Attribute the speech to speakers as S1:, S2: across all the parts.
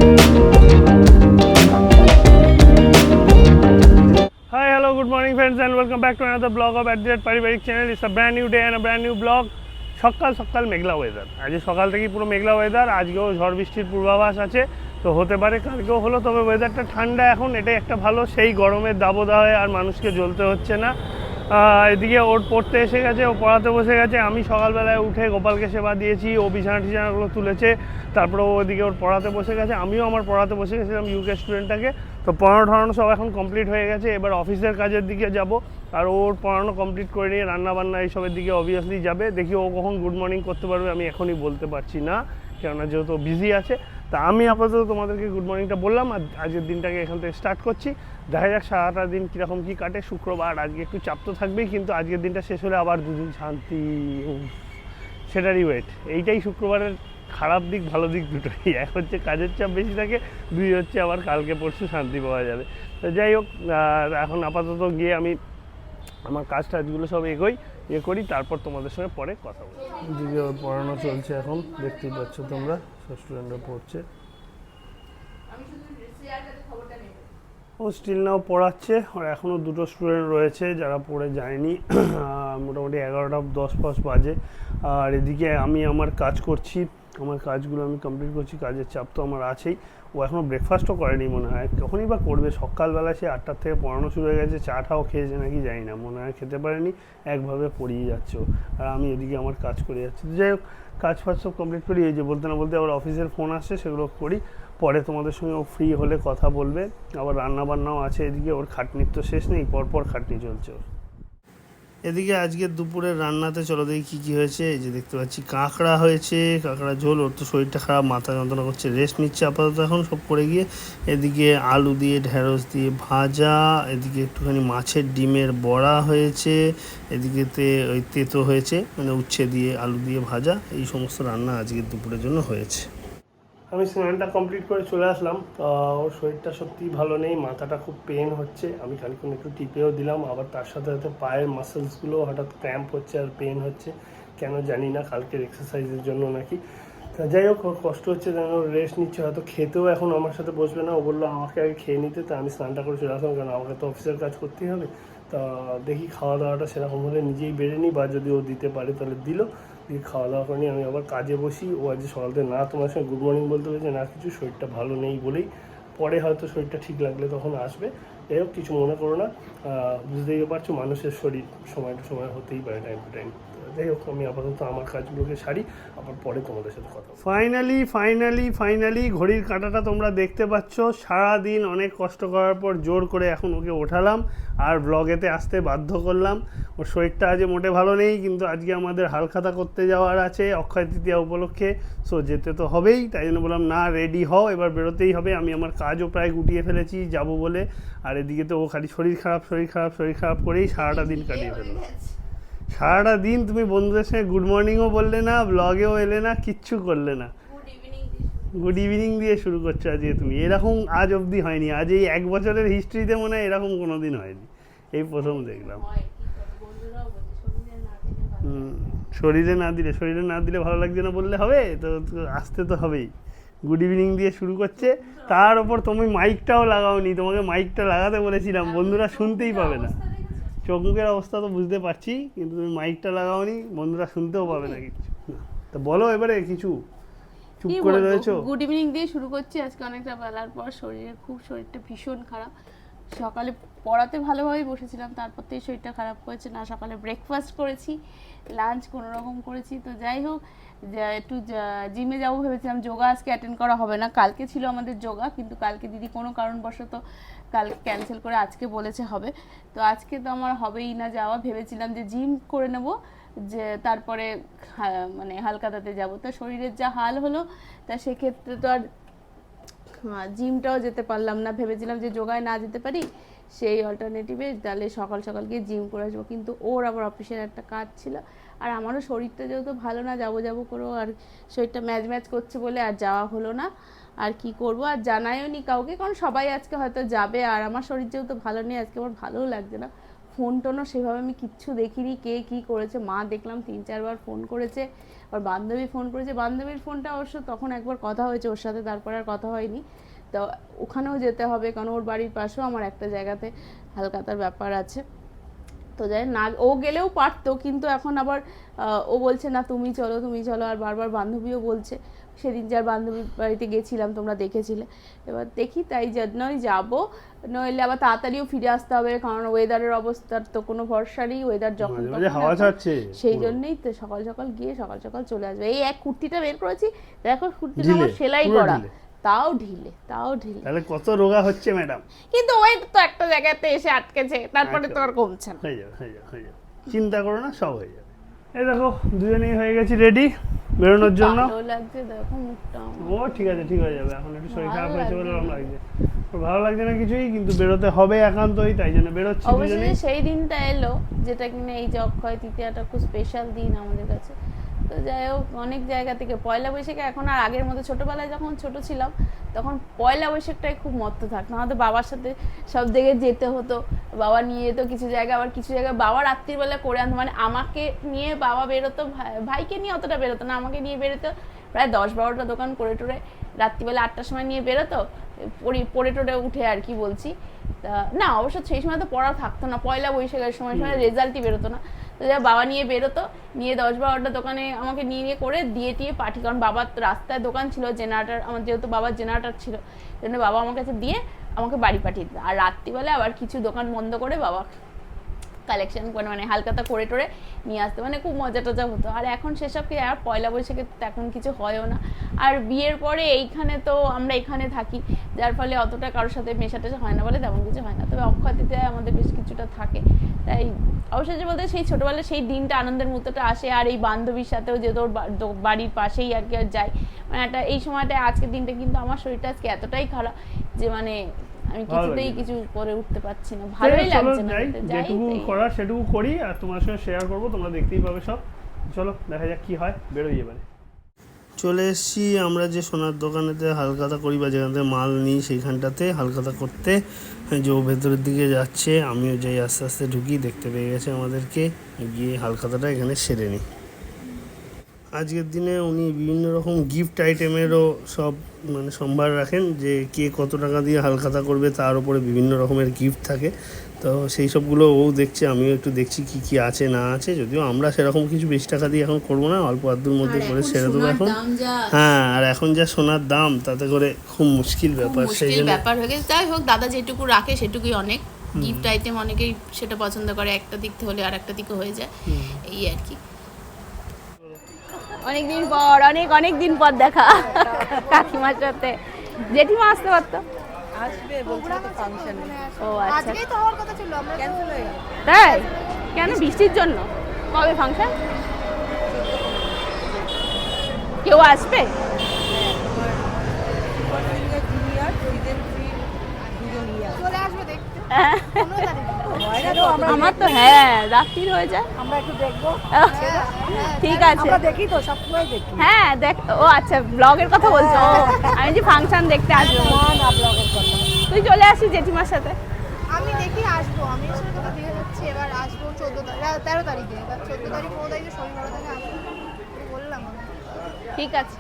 S1: Good morning friends and welcome back to another vlog of @paribarik channel. It's a brand new day and a brand new vlog. সকাল সকাল মেঘলা weather, আজ সকাল থেকেই পুরো মেঘলা weather. আজকেও ঝড় বৃষ্টির পূর্বাভাস আছে, তো হতে পারে কালকেও হলো। তবে ওয়েদারটা ঠান্ডা এখন, এটাই একটা ভালো। সেই গরমের দাবদাহে আর মানুষকে জ্বলতে হচ্ছে না। এদিকে ওর পড়তে এসে গেছে, ও পড়াতে বসে গেছে। আমি সকালবেলায় উঠে গোপালকে সেবা দিয়েছি, ও বিছানা টিছানাগুলো তুলেছে, তারপরে ওদিকে ওর পড়াতে বসে গেছে। আমিও আমার পড়াতে বসে গেছিলাম ইউকে স্টুডেন্টটাকে। তো পড়ানো সব এখন কমপ্লিট হয়ে গেছে, এবার অফিসের কাজের দিকে যাব। আর ওর পড়ানো কমপ্লিট করে নিয়ে রান্নাবান্না এইসবের দিকে অবভিয়াসলি যাবে। দেখি ও কখন গুড মর্নিং করতে পারবে আমি এখনই বলতে পারছি না, কেননা যেহেতু বিজি আছে। তা আমি আপাতত তোমাদেরকে গুড মর্নিংটা বললাম, আর আজকের দিনটাকে এখান থেকে স্টার্ট করছি। দেখা যাক সারাটা দিন কীরকম কী কাটে। শুক্রবার আজকে একটু চাপ তো থাকবেই, কিন্তু আজকের দিনটা শেষ হলে আবার দুদিন শান্তি, সেটারই ওয়েট। এইটাই শুক্রবারের খারাপ দিক ভালো দিক দুটোই। এক হচ্ছে কাজের চাপ বেশি থাকে, দুই হচ্ছে আবার কালকে পরশু শান্তি পাওয়া যাবে। তো যাই হোক, এখন আপাতত গিয়ে আমি আমার কাজ টাজগুলো সব করি, তারপর তোমাদের সঙ্গে পরে কথা বলি। এদিকে ওর পড়ানো চলছে এখন, দেখতেই পাচ্ছ তোমরা, সব স্টুডেন্টরা পড়ছে। ও স্টিল নাও পড়াচ্ছে। আর এখনও দুটো স্টুডেন্ট রয়েছে যারা পড়ে যায়নি। মোটামুটি 11টা 10 বাজে। আর এদিকে আমি আমার কাজ করছি, আমার কাজগুলো আমি কমপ্লিট করছি। কাজের চাপ তো আমার আছেই। ও এখনও ব্রেকফাস্টও করেনি মনে হয়, কখনই বা করবে। সকালবেলা সে 8টার থেকে পড়ানো শুরু হয়ে গেছে, চাটাও খেয়েছে নাকি জানি না, মনে হয় খেতে পারেনি, একভাবে পড়িয়ে যাচ্ছে। আর আমি এদিকে আমার কাজ করে যাচ্ছি। যাই হোক, কাজ ফাজ সব কমপ্লিট করি। এই যে বলতে না বলতে আবার অফিসের ফোন আসছে, সেগুলো করি। পরে তোমাদের সঙ্গে ও ফ্রি হলে কথা বলবে। আবার রান্নাবান্নাও আছে এদিকে, ওর খাটনির তো শেষ নেই, পরপর খাটনি চলছে ওর। এদিকে আজকে দুপুরের রান্নাতে চলো দেখি কী কী হয়েছে। এই যে দেখতে পাচ্ছি কাঁকড়া হয়েছে, কাঁকড়া ঝোল। ওর তো শরীরটা খারাপ, মাথা যন্ত্রণা করছে, রেস্ট নিচ্ছে আপাতত এখন সব করে গিয়ে। এদিকে আলু দিয়ে ঢেঁড়স দিয়ে ভাজা, এদিকে একটুখানি মাছের ডিমের বড়া হয়েছে, এদিকেতে ওই তেতো হয়েছে, মানে উচ্ছে দিয়ে আলু দিয়ে ভাজা। এই সমস্ত রান্না আজকের দুপুরের জন্য হয়েছে। আমি স্নানটা কমপ্লিট করে চলে আসলাম। ওর শরীরটা সত্যিই ভালো নেই, মাথাটা খুব পেন হচ্ছে। আমি খানিকক্ষণ একটু টিপেও দিলাম, আবার তার সাথে সাথে পায়ের মাসেলসগুলো হঠাৎ ক্র্যাম্প হচ্ছে আর পেন হচ্ছে, কেন জানি না, কালকের এক্সারসাইজের জন্য নাকি। তা যাই হোক, ওর কষ্ট হচ্ছে, যেন রেস্ট নিচ্ছে। হয়তো খেতেও এখন আমার সাথে বসবে না, ও বললো আমাকে আগে খেয়ে নিতে। তা আমি স্নানটা করে চলে আসলাম, কারণ আমাকে তো অফিসের কাজ করতেই হবে। তা দেখি খাওয়া দাওয়াটা সেরকম হলে নিজেই বেড়ে নিই, বা যদি ও দিতে পারে তাহলে দিল। খাওয়া দাওয়া করে নিয়ে আমি আবার কাজে বসি। ও আজ সকাল থেকে না তোমার সঙ্গে গুড মর্নিং বলতে পেরেছে, না কিছু, শরীরটা ভালো নেই বলেই। পরে হয়তো শরীরটা ঠিক লাগলে তখন আসবে। যাই হোক, কিছু মনে করো না। বুঝতেই পারছো, মানুষের শরীর সময় টু সময় হতেই পারে, টাইম টু টাইম। যাই হোক, আমি আপাতত আমার কাজগুলোকে সারি, আবার পরে তোমাদের সাথে কথা। ফাইনালি ঘড়ির কাঁটাটা তোমরা দেখতে পাচ্ছ। সারাদিন অনেক কষ্ট করার পর জোর করে এখন ওকে ওঠালাম আর ব্লগেতে আসতে বাধ্য করলাম। ওর শরীরটা আজ মোটে ভালো নেই, কিন্তু আজকে আমাদের হালখাতা করতে যাওয়ার আছে অক্ষয় তৃতীয়া উপলক্ষে। সো যেতে তো হবেই, তাই জন্য বললাম না, রেডি হও, এবার বেরোতেই হবে। আমি আমার কাজও প্রায় গুটিয়ে ফেলেছি যাবো বলে। আর এদিকে তো ও খালি শরীর খারাপ করেই সারাটা দিন কাটিয়ে ফেললো। সারাটা দিন তুমি বন্ধুদের সঙ্গে গুড মর্নিংও বললে না, ব্লগেও এলে না, কিচ্ছু করলে না। গুড ইভিনিং দিয়ে শুরু করছো আজকে তুমি। এরকম আজ অবধি হয়নি, আজ এই 1 বছরের হিস্ট্রিতে মনে হয় এরকম কোনো দিন হয়নি, এই প্রথম দেখলাম। শরীরে না দিলে ভালো লাগছে না বললে হবে তো, আসতে তো হবেই। গুড ইভিনিং দিয়ে শুরু করছে, তার ওপর তুমি মাইকটাও লাগাওনি। তোমাকে মাইকটা লাগাতে বলেছিলাম, বন্ধুরা শুনতেই পাবে না। চোখ মুখের অবস্থা তো বুঝতে পারছি, কিন্তু তুমি মাইকটা লাগাওনি, বন্ধুরা শুনতেও পাবে না কিছু। তো বলো এবারে কিছু, চুপ করে রয়েছো।
S2: গুড ইভিনিং দিয়ে শুরু করছি। আজকে অনেকটা বেলার পর শরীরটা ভীষণ খারাপ। সকালে পড়াতে ভালোভাবেই বসেছিলাম, তারপর থেকে শরীরটা খারাপ করেছে না। সকালে ব্রেকফাস্ট করেছি, লাঞ্চ কোনো রকম করেছি। তো যাই হোক, একটু জিমে যাবো ভেবেছিলাম। যোগা আজকে অ্যাটেন্ড করা হবে না, কালকে ছিল আমাদের যোগা, কিন্তু কালকে দিদি কোনো কারণবশত কালকে ক্যান্সেল করে আজকে বলেছে হবে। তো আজকে তো আমার হবেই না যাওয়া। ভেবেছিলাম যে জিম করে নেব, যে তারপরে মানে হালকাতাতে যাব। তা শরীরের যা হাল হলো, তা সেক্ষেত্রে তো আর জিমটাও যেতে পারলাম না। ভেবেছিলাম যে যোগায় না যেতে পারি, সেই অল্টারনেটিভে তাহলে সকাল সকাল গিয়ে জিম করে আসবো, কিন্তু ওর আবার অফিসের একটা কাজ ছিল। আর আমারও শরীরটা যেহেতু ভালো না, যাবো করেও আর শরীরটা ম্যাচ করছে বলে আর যাওয়া হলো না। আর কি করব, আর জানাইও নি কাউকে, কারণ সবাই আজকে হয়তো যাবে। আর আমার শরীর যেহেতু ভালো নেই, আজকে আমার ভালোও লাগছে না। ফোন টোনও সেভাবে আমি কিচ্ছু দেখিনি, কে কী করেছে। মা দেখলাম 3-4 বার ফোন করেছে, ওর বান্ধবী ফোন করেছে, বান্ধবীর ফোনটা অবশ্য তখন একবার কথা হয়েছে ওর সাথে, তারপরে আর কথা হয়নি। তো ওখানেও যেতে হবে, কারণ ওর বাড়ির পাশেও আমার একটা জায়গাতে হালখাতার ব্যাপার আছে। তো যাই না, ও গেলেও পারতো, কিন্তু এখন আবার ও বলছে না তুমি চলো তুমি চলো, আর বারবার বান্ধবীও বলছে। সেদিন যার বান্ধবীর বাড়িতে গেছিলাম তোমরা দেখেছিলে, এবার দেখি তাই জন্যই যাবো, নইলে আবার তাড়াতাড়িও ফিরে আসতে হবে, কারণ ওয়েদারের অবস্থার তো কোনো ভরসা নেই, ওয়েদার যখন
S1: হাওয়া ছাড়ছে,
S2: সেই জন্যই তো সকাল সকাল গিয়ে সকাল সকাল চলে আসবে। এই এক কুর্তিটা বের করেছি, দেখো কুর্তিটা আমার সেলাই করা, তাও ঢিলে তাও ঢিলে।
S1: তাহলে কত রোগা হচ্ছে ম্যাডাম।
S2: কিন্তু ওই তো একটা জায়গাতে এসে আটকেছে, তারপরে তো আর কমছে না।
S1: হয়ে যাবে হয়ে যাবে হয়ে যাবে, চিন্তা করো না, সব হয়ে যাবে। এই দেখো দুজনেই হয়ে গেছি রেডি বেরোনোর জন্য।
S2: ভালো লাগছে দেখো মুখটা।
S1: ও ঠিক আছে, ঠিক হয়ে যাবে। এখন একটু শরীর খারাপ হয়েছে বলে এরকম লাগছে, ভালো লাগছে না কিছুই, কিন্তু বেরোতে হবে একান্তই, তাই জন্য বেরোচ্ছি দুজনেই।
S2: অবশ্যই সেই দিনটা এলো যেটা কিনা এই যে অক্ষয় তৃতীয়াটা খুব স্পেশাল দিন আমাদের কাছে। তো যাই হোক, অনেক জায়গা থেকে পয়লা বৈশাখে এখন আর আগের মতো, ছোটবেলায় যখন ছোট ছিলাম তখন পয়লা বৈশাখটাই খুব মত্ত থাকতো। আমাদের বাবার সাথে সব জায়গায় যেতে হতো, বাবা নিয়ে যেত কিছু জায়গায়, আবার কিছু জায়গায় বাবা রাত্রিবেলা করে আনতো, মানে আমাকে নিয়ে বাবা বেরোতো, ভাইকে নিয়ে অতটা বেরোতো না, আমাকে নিয়ে বেরোতো প্রায় 10-12টা দোকান করে টোরে রাত্রিবেলা 8টার সময় নিয়ে বেরোতো, পড়ে টোরে উঠে আর কি বলছি। তা না, অবশ্য সেই সময় তো পড়া থাকতো না, পয়লা বৈশাখের সময় রেজাল্টই বেরোতো না। তো যা বাবা নিয়ে বেরোতো, নিয়ে 10-12টা দোকানে আমাকে নিয়ে করে দিয়ে টিয়ে পাঠিয়ে, কারণ বাবার রাস্তায় দোকান ছিল জেনারেটার, আমার যেহেতু বাবার জেনারেটার ছিল জন্য বাবা আমার কাছে দিয়ে আমাকে বাড়ি পাঠিয়ে দিত। আর রাত্রিবেলা আবার কিছু দোকান বন্ধ করে বাবা কালেকশন করে, মানে হালখাতা করে টোরে নিয়ে আসতে, মানে খুব মজা টজা হতো। আর এখন সেসব কি, আর পয়লা বৈশাখে এখন কিছু হয়ও না। আর বিয়ের পরে এইখানে তো আমরা এখানে থাকি, যার ফলে অতটা কারোর সাথে মেশা টেশা হয় না বলে তেমন কিছু হয় না। তবে অক্ষয় তৃতীয়ায় আমাদের বেশ কিছুটা থাকে, তাই অবশ্যই বলতে সেই ছোটবেলায় সেই দিনটা আনন্দের মুহূর্তটা আসে। আর এই বান্ধবীর সাথেও যেহেতু ওর বাড়ির পাশেই আর কি আর যাই, মানে একটা এই সময়টায় আজকের দিনটা, কিন্তু আমার শরীরটা আজকে এতটাই খারাপ যে মানে আমি কিছুতেই কিছু করে উঠতে পারছি না, ভালোই লাগছে না।
S1: যেটুকু করার সেটুকু করি, আর তোমার সঙ্গে শেয়ার করবো, তোমরা দেখতেই পাবে সব। চলো দেখা যাক কি হয়, বেরোই এবারে। চলে এসেছি আমরা যে সোনার দোকানেতে হালখাতা করি বা যেখান থেকে মাল নিই সেইখানটাতে হালখাতা করতে। যে ও ভেতরের দিকে যাচ্ছে, আমিও যাই আস্তে আস্তে ঢুকি, দেখতে পেয়ে গেছে আমাদেরকে, গিয়ে হালখাতাটা এখানে সেরে নিই। আজকের দিনে উনি বিভিন্ন রকম গিফট আইটেমেরও সব মানে সম্ভার রাখেন, যে কে কত টাকা দিয়ে হালখাতা করবে তার উপরে বিভিন্ন রকমের গিফট থাকে। তো সেই সবগুলো ও দেখছে, আমিও একটু দেখছি কি কি আছে না আছে। যদিও আমরা সেরকম কিছু বেশি টাকা দিয়ে এখন করবো না, অল্প আধটুর মধ্যে করে সেরে দেবো এখন। হ্যাঁ, আর এখন যা সোনার দাম, তাতে করে খুব মুশকিল ব্যাপার, সেই জন্য
S2: ব্যাপার হয়ে গেছে। যাই হোক, দাদা যেটুকু রাখে সেটুকুই অনেক। গিফট আইটেম অনেকেই সেটা পছন্দ করে, একটা দিক হলে আর একটা দিকে হয়ে যায়, এই আর কি। অনেকদিন পর, অনেক দিন পর দেখা কাকিমার সাথে। জেঠিমা আসতে পারতো,
S3: আসবে বলছিল তো ফাংশনে।
S2: ও আচ্ছা,
S3: আজকেই তো হওয়ার কথা ছিল, আমরা ক্যান্সেল হয়ে গেল।
S2: তাই কেন? বৃষ্টির জন্য? কবে ফাংশন? কেউ আসবে?
S3: চলে আসবে দেখতে।
S2: আমার তো হ্যাঁ রাত্রির হয়ে যায়,
S3: আমরা একটু দেখবো।
S2: ঠিক আছে,
S3: আমরা দেখি তো, সবসময় দেখি।
S2: হ্যাঁ দেখ। ও আচ্ছা, ব্লগের কথা বলছো? আমি যে ফাংশন দেখতে আসবো।
S3: না ব্লগের কথা।
S2: তুই চলে আসিস জেঠিমার সাথে।
S4: আমি দেখি আসবো, আমি আসলে কথা দিয়ে যাচ্ছি, এবার আসবো 13 তারিখে, এবার 14 তারিখ 15 তারিখে শরীর ভালো থাকে আসবো বললাম আমি।
S2: ঠিক আছে,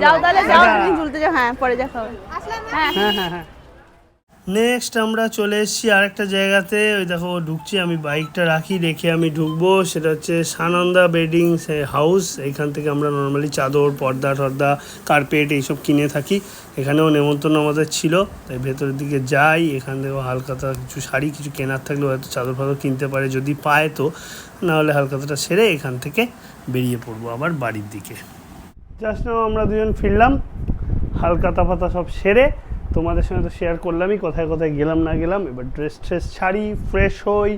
S2: যাও তাহলে, যাও তুমি ঝুলতে যাও। হ্যাঁ পরে দেখা হবে।
S4: আসলাম না?
S2: হ্যাঁ
S1: হ্যাঁ হ্যাঁ হ্যাঁ। নেক্সট আমরা চলে এসেছি আরেকটা জায়গাতে। ওই দেখো ঢুকছি, আমি বাইকটা রেখে আমি ঢুকবো। সেটা হচ্ছে সানন্দা বেডিং হাউস। এখান থেকে আমরা নর্মালি চাদর, পর্দা টর্দা, কার্পেট এইসব কিনে থাকি। এখানেও নেমন্তন্ন আমাদের ছিল, তাই ভেতরের দিকে যাই। এখান থেকেও হালখাতা কিছু শাড়ি কিছু কেনার থাকলেও হয়তো চাদর ফাদর কিনতে পারে যদি পায়, তো নাহলে হালখাতাটা সেরে এখান থেকে বেরিয়ে পড়বো আবার বাড়ির দিকে। জাস্ট নাও আমরা দুজন ফিরলাম, হালখাতা ফাতা সব সেরে। তোমাদের সঙ্গে তো শেয়ার করলামই কোথায় কোথায় গেলাম না গেলাম। এবার ড্রেস ছাড়ি, ফ্রেশ হই,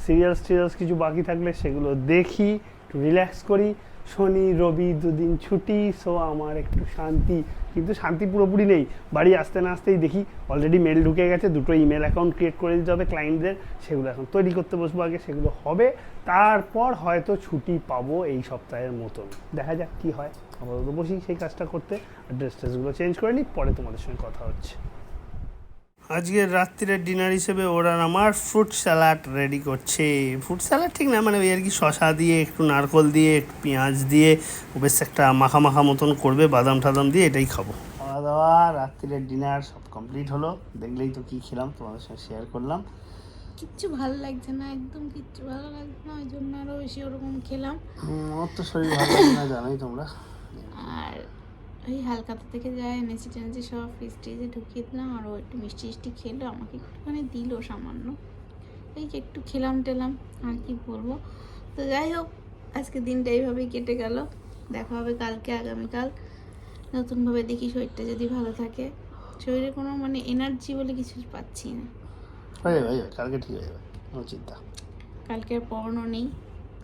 S1: সিরিয়ালস কিছু বাকি থাকলে সেগুলো দেখি, একটু রিল্যাক্স করি। শনি রবি দুদিন ছুটি, সো আমার একটু শান্তি। কিন্তু শান্তি পুরোপুরি নেই, বাড়ি আসতে না আসতেই দেখি অলরেডি মেল ঢুকে গেছে। 2টো ইমেল অ্যাকাউন্ট ক্রিয়েট করে দিতে হবে ক্লায়েন্টদের, সেগুলো এখন তৈরি করতে বসবো। আগে সেগুলো হবে, তারপর হয়তো ছুটি পাবো এই সপ্তাহের মতন। দেখা যাক কি হয়। আপাতত বসি সেই কাজটা করতে, আর ড্রেসগুলো চেঞ্জ করে নিই, পরে তোমাদের সঙ্গে কথা হচ্ছে। আজকে রাত্রিরের ডিনার হিসেবে ওরা আমার ফ্রুট স্যালাড রেডি করছে। ফ্রুট স্যালাড ঠিক না, মানে ওই আর কি শসা দিয়ে একটু নারকল দিয়ে একটু পেঁয়াজ দিয়ে বেশ একটা মাখা মাখা মতন করবে, বাদাম টাদাম দিয়ে, এটাই খাবো। খাওয়া দাওয়া রাত্রিরের ডিনার সব কমপ্লিট হলো। দেখলেই তো কী খেলাম, তোমাদের সঙ্গে শেয়ার করলাম।
S2: কিচ্ছু ভালো লাগছে না, একদম কিচ্ছু ভালো লাগছে না, ওই জন্য আরও বেশি ওরকম খেলাম।
S1: আমার তো শরীর ভালো লাগে না, জানোই তোমরা।
S2: আর ওই হালকাতা থেকে যা এনেছি টেনেছি সব ফ্রিজে ঢুকিয়ে দিলাম, আরও একটু মিষ্টি মিষ্টি খেলো, আমাকে একটুখানি দিল সামান্য, এই যে একটু খেলাম টেলাম, আর কি বলবো। তো যাই হোক, আজকে দিনটা এইভাবেই কেটে গেল। দেখা হবে কালকে, আগামীকাল নতুনভাবে। দেখি শরীরটা যদি ভালো থাকে। শরীরে কোনো মানে এনার্জি বলে কিছু পাচ্ছি না।
S1: হয়ে যাবে, হয়ে যাবে, কালকে ঠিক হয়ে যাবে, কোনো চিন্তা।
S2: কালকে আর পড়ানো নেই,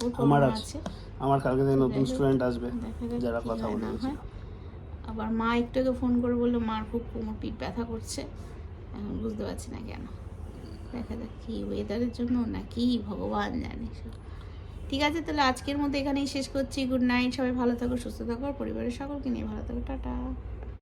S2: ওর
S1: আমার
S2: পড়ানো
S1: আছে,
S2: আছে।
S1: আমার কালকে থেকে নতুন স্টুডেন্ট আসবে,
S2: দেখা যাক
S1: যারা
S2: কি
S1: কথা
S2: হয়
S1: বলে
S2: না
S1: গেছে।
S2: হয়। আবার মা একটু আগে ফোন করে বললো মার খুব কোমর পিঠ ব্যথা করছে, এখন বুঝতে পারছি না কেন। দেখা যাক কি ওয়েদারের জন্য না কি ভগবান জানে। ঠিক আছে, তাহলে আজকের মধ্যে এখানেই শেষ করছি। গুড নাইট, সবাই ভালো থাকো, সুস্থ থাকো, আর পরিবারের সকলকে নিয়ে ভালো থাকো। টাটা।